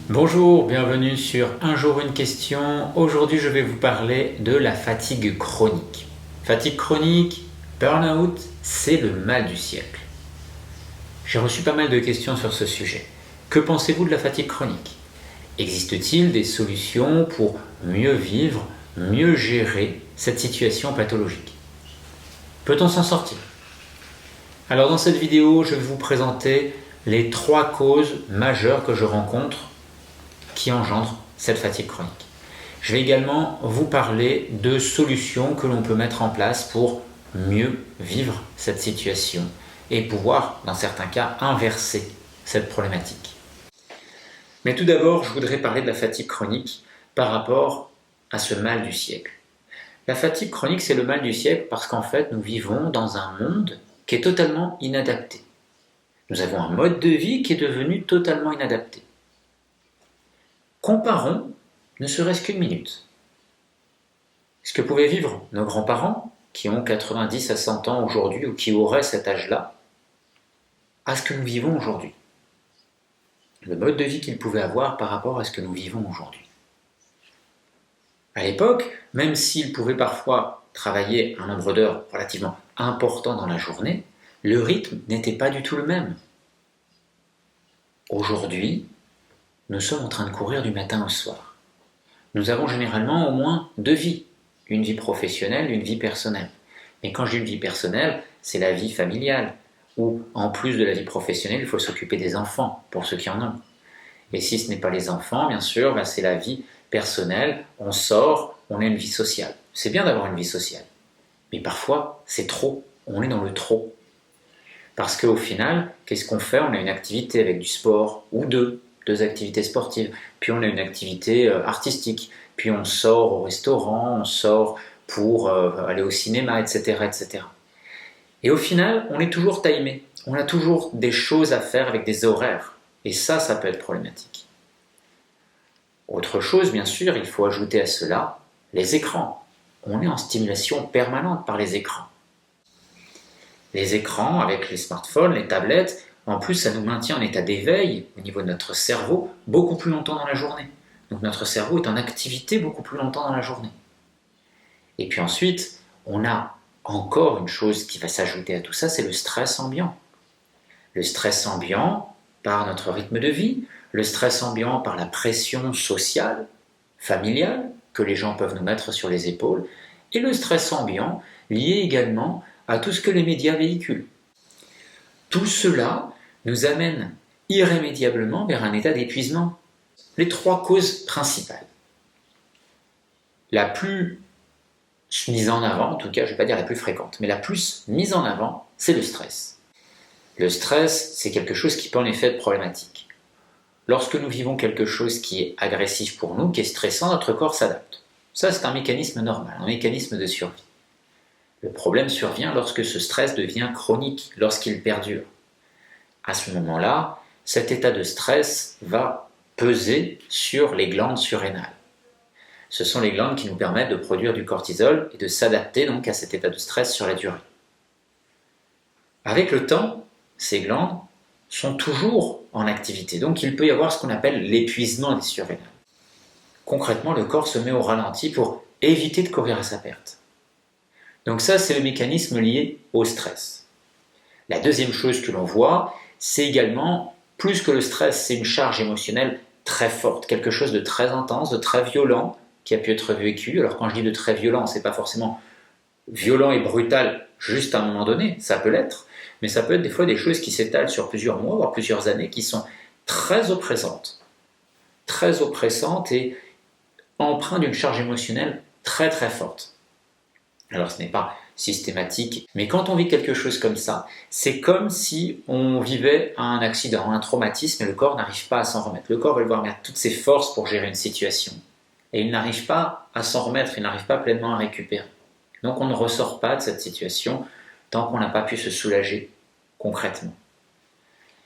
Bonjour, bienvenue sur Un jour une question. Aujourd'hui, je vais vous parler de la fatigue chronique. Fatigue chronique, burn-out, c'est le mal du siècle. J'ai reçu pas mal de questions sur ce sujet. Que pensez-vous de la fatigue chronique? Existe-t-il des solutions pour mieux vivre, mieux gérer cette situation pathologique? Peut-on s'en sortir? Alors dans cette vidéo, je vais vous présenter les 3 causes majeures que je rencontre qui engendrent cette fatigue chronique. Je vais également vous parler de solutions que l'on peut mettre en place pour mieux vivre cette situation et pouvoir, dans certains cas, inverser cette problématique. Mais tout d'abord, je voudrais parler de la fatigue chronique par rapport à ce mal du siècle. La fatigue chronique, c'est le mal du siècle parce qu'en fait, nous vivons dans un monde qui est totalement inadapté. Nous avons un mode de vie qui est devenu totalement inadapté. Comparons, ne serait-ce qu'une minute, ce que pouvaient vivre nos grands-parents, qui ont 90 à 100 ans aujourd'hui, ou qui auraient cet âge-là, à ce que nous vivons aujourd'hui. Le mode de vie qu'ils pouvaient avoir par rapport à ce que nous vivons aujourd'hui. À l'époque, même s'ils pouvaient parfois travailler un nombre d'heures relativement important dans la journée, le rythme n'était pas du tout le même. Aujourd'hui, nous sommes en train de courir du matin au soir. Nous avons généralement au moins 2 vies, une vie professionnelle, une vie personnelle. Mais quand je dis une vie personnelle, c'est la vie familiale, où en plus de la vie professionnelle, il faut s'occuper des enfants, pour ceux qui en ont. Et si ce n'est pas les enfants, bien sûr, c'est la vie personnelle, on sort, on a une vie sociale. C'est bien d'avoir une vie sociale, mais parfois c'est trop, on est dans le trop. Parce qu'au final, qu'est-ce qu'on fait? On a une activité avec du sport, ou deux activités sportives, puis on a une activité artistique, puis on sort au restaurant, on sort pour aller au cinéma, etc., etc. Et au final, on est toujours timé, on a toujours des choses à faire avec des horaires, et ça peut être problématique. Autre chose, bien sûr, il faut ajouter à cela les écrans. On est en stimulation permanente par les écrans. Les écrans, avec les smartphones, les tablettes, en plus, ça nous maintient en état d'éveil au niveau de notre cerveau beaucoup plus longtemps dans la journée. Donc notre cerveau est en activité beaucoup plus longtemps dans la journée. Et puis ensuite, on a encore une chose qui va s'ajouter à tout ça, c'est le stress ambiant. Le stress ambiant par notre rythme de vie, le stress ambiant par la pression sociale, familiale, que les gens peuvent nous mettre sur les épaules, et le stress ambiant lié également à tout ce que les médias véhiculent. Tout cela nous amène irrémédiablement vers un état d'épuisement. Les 3 causes principales. La plus mise en avant, en tout cas je ne vais pas dire la plus fréquente, mais la plus mise en avant, c'est le stress. Le stress, c'est quelque chose qui peut en effet être problématique. Lorsque nous vivons quelque chose qui est agressif pour nous, qui est stressant, notre corps s'adapte. Ça, c'est un mécanisme normal, un mécanisme de survie. Le problème survient lorsque ce stress devient chronique, lorsqu'il perdure. À ce moment-là, cet état de stress va peser sur les glandes surrénales. Ce sont les glandes qui nous permettent de produire du cortisol et de s'adapter donc à cet état de stress sur la durée. Avec le temps, ces glandes sont toujours en activité, donc il peut y avoir ce qu'on appelle l'épuisement des surrénales. Concrètement, le corps se met au ralenti pour éviter de courir à sa perte. Donc ça, c'est le mécanisme lié au stress. La deuxième chose que l'on voit, c'est également, plus que le stress, c'est une charge émotionnelle très forte, quelque chose de très intense, de très violent, qui a pu être vécu. Alors quand je dis de très violent, c'est pas forcément violent et brutal juste à un moment donné, ça peut l'être, mais ça peut être des fois des choses qui s'étalent sur plusieurs mois, voire plusieurs années, qui sont très oppressantes et empreintes d'une charge émotionnelle très très forte. Alors ce n'est pas systématique, mais quand on vit quelque chose comme ça, c'est comme si on vivait un accident, un traumatisme, et le corps n'arrive pas à s'en remettre. Le corps va devoir mettre toutes ses forces pour gérer une situation, et il n'arrive pas à s'en remettre, il n'arrive pas pleinement à récupérer. Donc on ne ressort pas de cette situation tant qu'on n'a pas pu se soulager concrètement.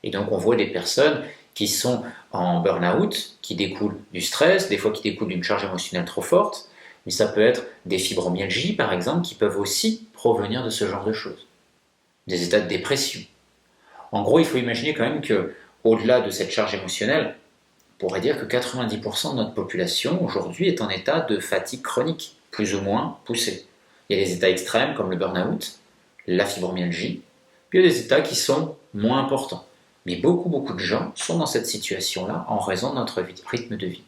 Et donc on voit des personnes qui sont en burn-out, qui découlent du stress, des fois qui découlent d'une charge émotionnelle trop forte, mais ça peut être des fibromyalgies, par exemple, qui peuvent aussi provenir de ce genre de choses. Des états de dépression. En gros, il faut imaginer quand même que, au-delà de cette charge émotionnelle, pourrait dire que 90% de notre population aujourd'hui est en état de fatigue chronique, plus ou moins poussé. Il y a des états extrêmes comme le burn-out, la fibromyalgie, puis il y a des états qui sont moins importants. Mais beaucoup de gens sont dans cette situation-là en raison de notre rythme de vie.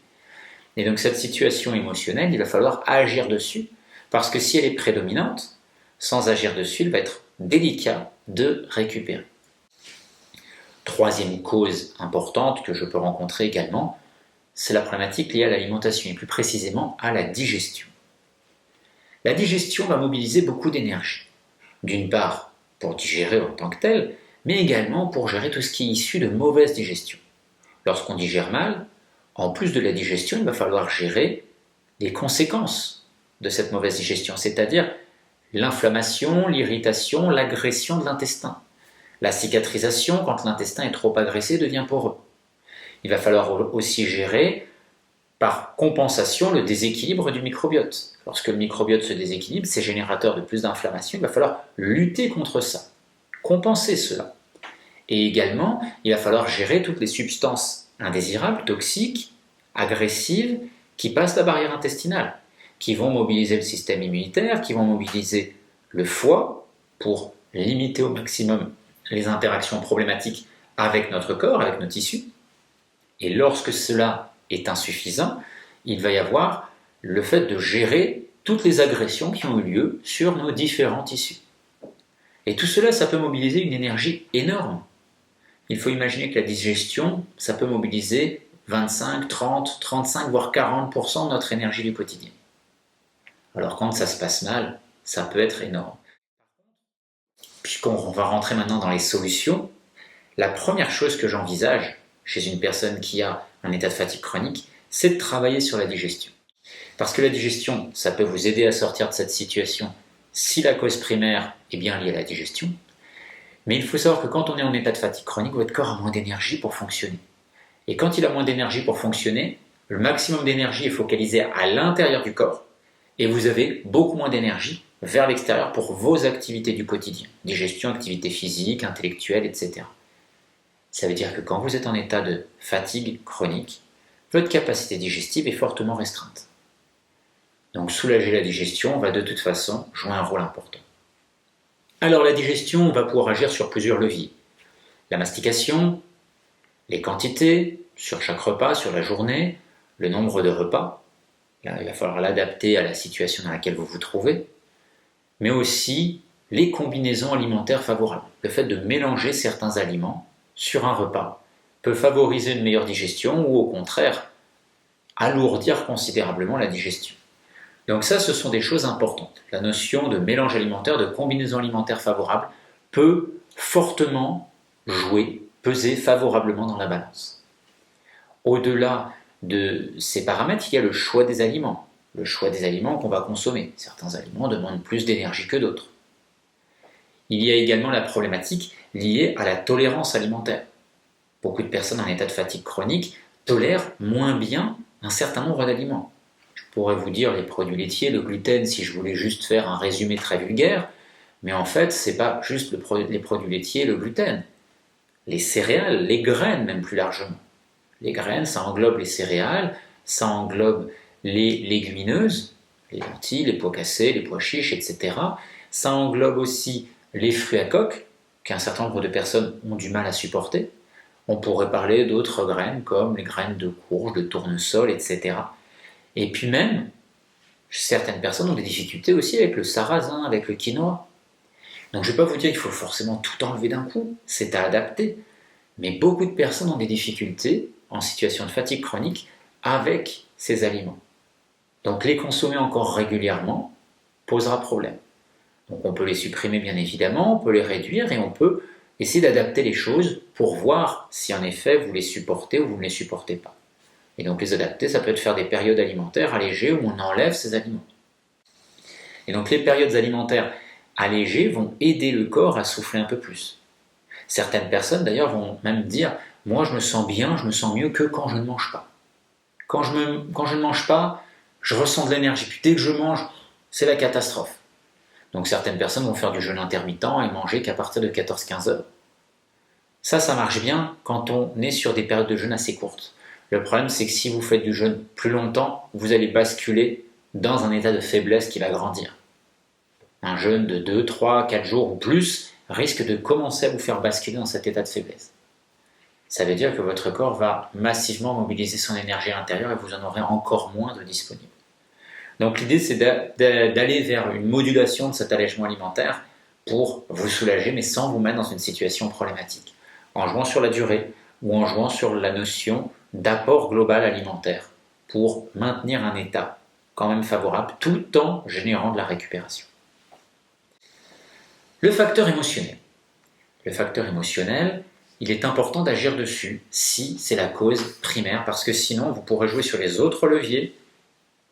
Et donc cette situation émotionnelle, il va falloir agir dessus, parce que si elle est prédominante, sans agir dessus, il va être délicat de récupérer. Troisième cause importante que je peux rencontrer également, c'est la problématique liée à l'alimentation, et plus précisément à la digestion. La digestion va mobiliser beaucoup d'énergie. D'une part, pour digérer en tant que tel, mais également pour gérer tout ce qui est issu de mauvaise digestion. Lorsqu'on digère mal, en plus de la digestion, il va falloir gérer les conséquences de cette mauvaise digestion, c'est-à-dire l'inflammation, l'irritation, l'agression de l'intestin. La cicatrisation, quand l'intestin est trop agressé, devient poreux. Il va falloir aussi gérer, par compensation, le déséquilibre du microbiote. Lorsque le microbiote se déséquilibre, c'est générateur de plus d'inflammation, il va falloir lutter contre ça, compenser cela. Et également, il va falloir gérer toutes les substances indésirables, toxiques, agressives, qui passent la barrière intestinale, qui vont mobiliser le système immunitaire, qui vont mobiliser le foie pour limiter au maximum les interactions problématiques avec notre corps, avec nos tissus. Et lorsque cela est insuffisant, il va y avoir le fait de gérer toutes les agressions qui ont eu lieu sur nos différents tissus. Et tout cela, ça peut mobiliser une énergie énorme. Il faut imaginer que la digestion, ça peut mobiliser 25, 30, 35, voire 40% de notre énergie du quotidien. Alors quand ça se passe mal, ça peut être énorme. Puisqu'on va rentrer maintenant dans les solutions, la première chose que j'envisage chez une personne qui a un état de fatigue chronique, c'est de travailler sur la digestion. Parce que la digestion, ça peut vous aider à sortir de cette situation si la cause primaire est bien liée à la digestion. Mais il faut savoir que quand on est en état de fatigue chronique, votre corps a moins d'énergie pour fonctionner. Et quand il a moins d'énergie pour fonctionner, le maximum d'énergie est focalisé à l'intérieur du corps. Et vous avez beaucoup moins d'énergie vers l'extérieur pour vos activités du quotidien. Digestion, activité physique, intellectuelle, etc. Ça veut dire que quand vous êtes en état de fatigue chronique, votre capacité digestive est fortement restreinte. Donc soulager la digestion va de toute façon jouer un rôle important. Alors la digestion, on va pouvoir agir sur plusieurs leviers. La mastication, les quantités sur chaque repas, sur la journée, le nombre de repas. Là, il va falloir l'adapter à la situation dans laquelle vous vous trouvez. Mais aussi les combinaisons alimentaires favorables. Le fait de mélanger certains aliments sur un repas peut favoriser une meilleure digestion ou au contraire alourdir considérablement la digestion. Donc ça, ce sont des choses importantes. La notion de mélange alimentaire, de combinaison alimentaire favorable peut fortement jouer, peser favorablement dans la balance. Au-delà de ces paramètres, il y a le choix des aliments. Le choix des aliments qu'on va consommer. Certains aliments demandent plus d'énergie que d'autres. Il y a également la problématique liée à la tolérance alimentaire. Beaucoup de personnes en état de fatigue chronique tolèrent moins bien un certain nombre d'aliments. Je pourrais vous dire les produits laitiers, le gluten, si je voulais juste faire un résumé très vulgaire, mais en fait, ce n'est pas juste les produits laitiers, le gluten. Les céréales, les graines même plus largement. Les graines, ça englobe les céréales, ça englobe les légumineuses, les lentilles, les pois cassés, les pois chiches, etc. Ça englobe aussi les fruits à coque, qu'un certain nombre de personnes ont du mal à supporter. On pourrait parler d'autres graines comme les graines de courge, de tournesol, etc. Et puis même, certaines personnes ont des difficultés aussi avec le sarrasin, avec le quinoa. Donc je ne vais pas vous dire qu'il faut forcément tout enlever d'un coup, c'est à adapter. Mais beaucoup de personnes ont des difficultés en situation de fatigue chronique avec ces aliments. Donc les consommer encore régulièrement posera problème. Donc on peut les supprimer bien évidemment, on peut les réduire et on peut essayer d'adapter les choses pour voir si en effet vous les supportez ou vous ne les supportez pas. Et donc les adapter, ça peut être faire des périodes alimentaires allégées où on enlève ces aliments. Et donc les périodes alimentaires allégées vont aider le corps à souffler un peu plus. Certaines personnes d'ailleurs vont même dire « moi je me sens bien, je me sens mieux que quand je ne mange pas ». Quand je ne mange pas, je ressens de l'énergie. Puis dès que je mange, c'est la catastrophe. Donc certaines personnes vont faire du jeûne intermittent et manger qu'à partir de 14-15 heures. Ça marche bien quand on est sur des périodes de jeûne assez courtes. Le problème, c'est que si vous faites du jeûne plus longtemps, vous allez basculer dans un état de faiblesse qui va grandir. Un jeûne de 2, 3, 4 jours ou plus risque de commencer à vous faire basculer dans cet état de faiblesse. Ça veut dire que votre corps va massivement mobiliser son énergie intérieure et vous en aurez encore moins de disponible. Donc l'idée, c'est d'aller vers une modulation de cet allègement alimentaire pour vous soulager, mais sans vous mettre dans une situation problématique, en jouant sur la durée ou en jouant sur la notion d'apport global alimentaire pour maintenir un état quand même favorable tout en générant de la récupération. Le facteur émotionnel. Le facteur émotionnel, il est important d'agir dessus si c'est la cause primaire, parce que sinon vous pourrez jouer sur les autres leviers,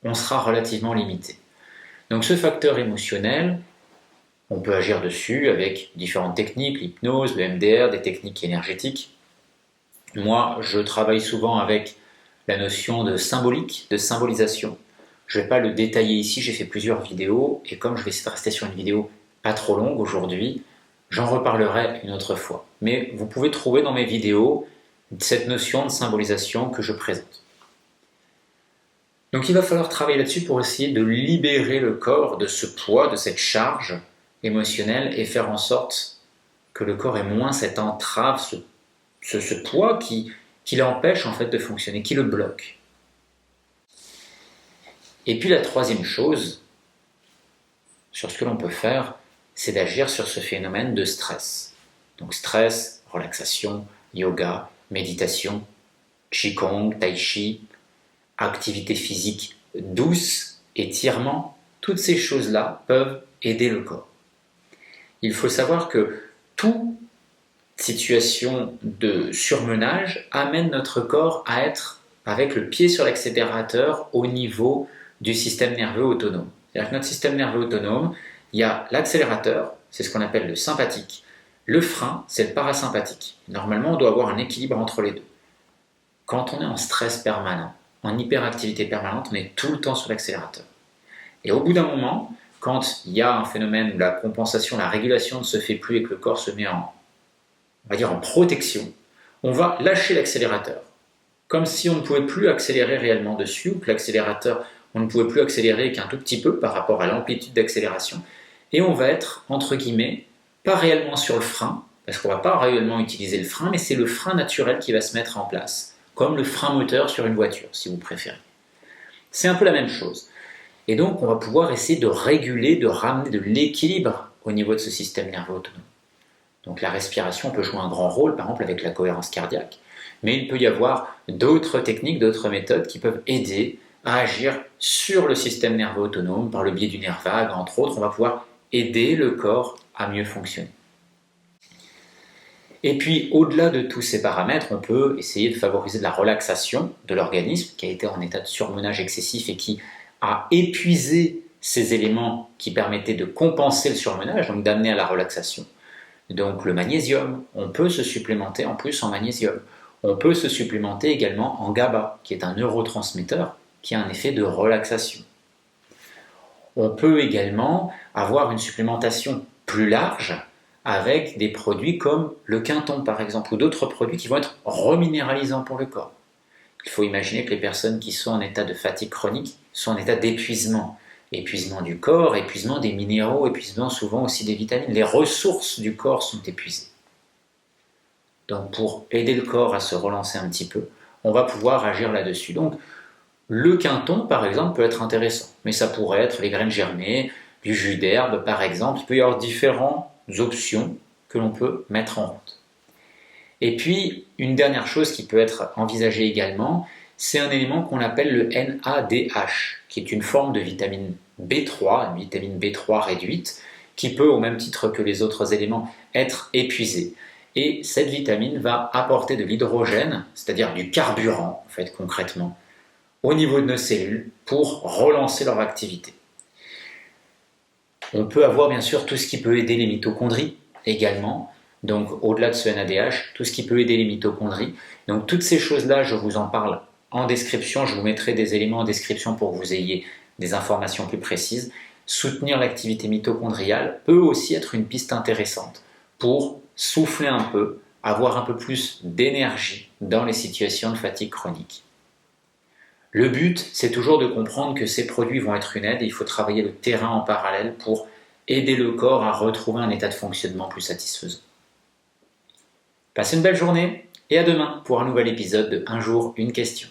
on sera relativement limité. Donc ce facteur émotionnel, on peut agir dessus avec différentes techniques, l'hypnose, le MDR, des techniques énergétiques. Moi, je travaille souvent avec la notion de symbolique, de symbolisation. Je ne vais pas le détailler ici, j'ai fait plusieurs vidéos, et comme je vais essayer de rester sur une vidéo pas trop longue aujourd'hui, j'en reparlerai une autre fois. Mais vous pouvez trouver dans mes vidéos cette notion de symbolisation que je présente. Donc il va falloir travailler là-dessus pour essayer de libérer le corps de ce poids, de cette charge émotionnelle et faire en sorte que le corps ait moins cette entrave, ce poids qui l'empêche en fait de fonctionner, qui le bloque. Et puis la troisième chose sur ce que l'on peut faire, c'est d'agir sur ce phénomène de stress. Donc stress, relaxation, yoga, méditation, qigong, tai chi, activité physique douce, étirement, toutes ces choses-là peuvent aider le corps. Il faut savoir que toute situation de surmenage amène notre corps à être avec le pied sur l'accélérateur au niveau du système nerveux autonome. C'est-à-dire que notre système nerveux autonome, il y a l'accélérateur, c'est ce qu'on appelle le sympathique. Le frein, c'est le parasympathique. Normalement, on doit avoir un équilibre entre les deux. Quand on est en stress permanent, en hyperactivité permanente, on est tout le temps sur l'accélérateur. Et au bout d'un moment, quand il y a un phénomène où la compensation, la régulation ne se fait plus et que le corps se met en protection, on va lâcher l'accélérateur. Comme si on ne pouvait plus accélérer réellement dessus, ou que l'accélérateur, on ne pouvait plus accélérer qu'un tout petit peu par rapport à l'amplitude d'accélération. Et on va être, entre guillemets, pas réellement sur le frein, parce qu'on ne va pas réellement utiliser le frein, mais c'est le frein naturel qui va se mettre en place, comme le frein moteur sur une voiture, si vous préférez. C'est un peu la même chose. Et donc, on va pouvoir essayer de réguler, de ramener de l'équilibre au niveau de ce système nerveux autonome. Donc la respiration peut jouer un grand rôle, par exemple avec la cohérence cardiaque, mais il peut y avoir d'autres techniques, d'autres méthodes qui peuvent aider à agir sur le système nerveux autonome par le biais du nerf vague, entre autres. On va pouvoir aider le corps à mieux fonctionner. Et puis, au-delà de tous ces paramètres, on peut essayer de favoriser de la relaxation de l'organisme qui a été en état de surmenage excessif et qui a épuisé ces éléments qui permettaient de compenser le surmenage, donc d'amener à la relaxation. Donc le magnésium, on peut se supplémenter en plus en magnésium. On peut se supplémenter également en GABA, qui est un neurotransmetteur qui a un effet de relaxation. On peut également avoir une supplémentation plus large avec des produits comme le quinton par exemple, ou d'autres produits qui vont être reminéralisants pour le corps. Il faut imaginer que les personnes qui sont en état de fatigue chronique sont en état d'épuisement. Épuisement du corps, épuisement des minéraux, épuisement souvent aussi des vitamines. Les ressources du corps sont épuisées. Donc pour aider le corps à se relancer un petit peu, on va pouvoir agir là-dessus. Donc le quinton par exemple peut être intéressant, mais ça pourrait être les graines germées, du jus d'herbe par exemple. Il peut y avoir différentes options que l'on peut mettre en route. Et puis une dernière chose qui peut être envisagée également, c'est un élément qu'on appelle le NADH, qui est une forme de vitamine B3, une vitamine B3 réduite, qui peut, au même titre que les autres éléments, être épuisée. Et cette vitamine va apporter de l'hydrogène, c'est-à-dire du carburant, en fait, concrètement, au niveau de nos cellules pour relancer leur activité. On peut avoir bien sûr tout ce qui peut aider les mitochondries également, donc au-delà de ce NADH, tout ce qui peut aider les mitochondries. Donc toutes ces choses-là, je vous en parle en description, je vous mettrai des éléments en description pour que vous ayez des informations plus précises. Soutenir l'activité mitochondriale peut aussi être une piste intéressante pour souffler un peu, avoir un peu plus d'énergie dans les situations de fatigue chronique. Le but, c'est toujours de comprendre que ces produits vont être une aide et il faut travailler le terrain en parallèle pour aider le corps à retrouver un état de fonctionnement plus satisfaisant. Passez une belle journée et à demain pour un nouvel épisode de Un jour, une question.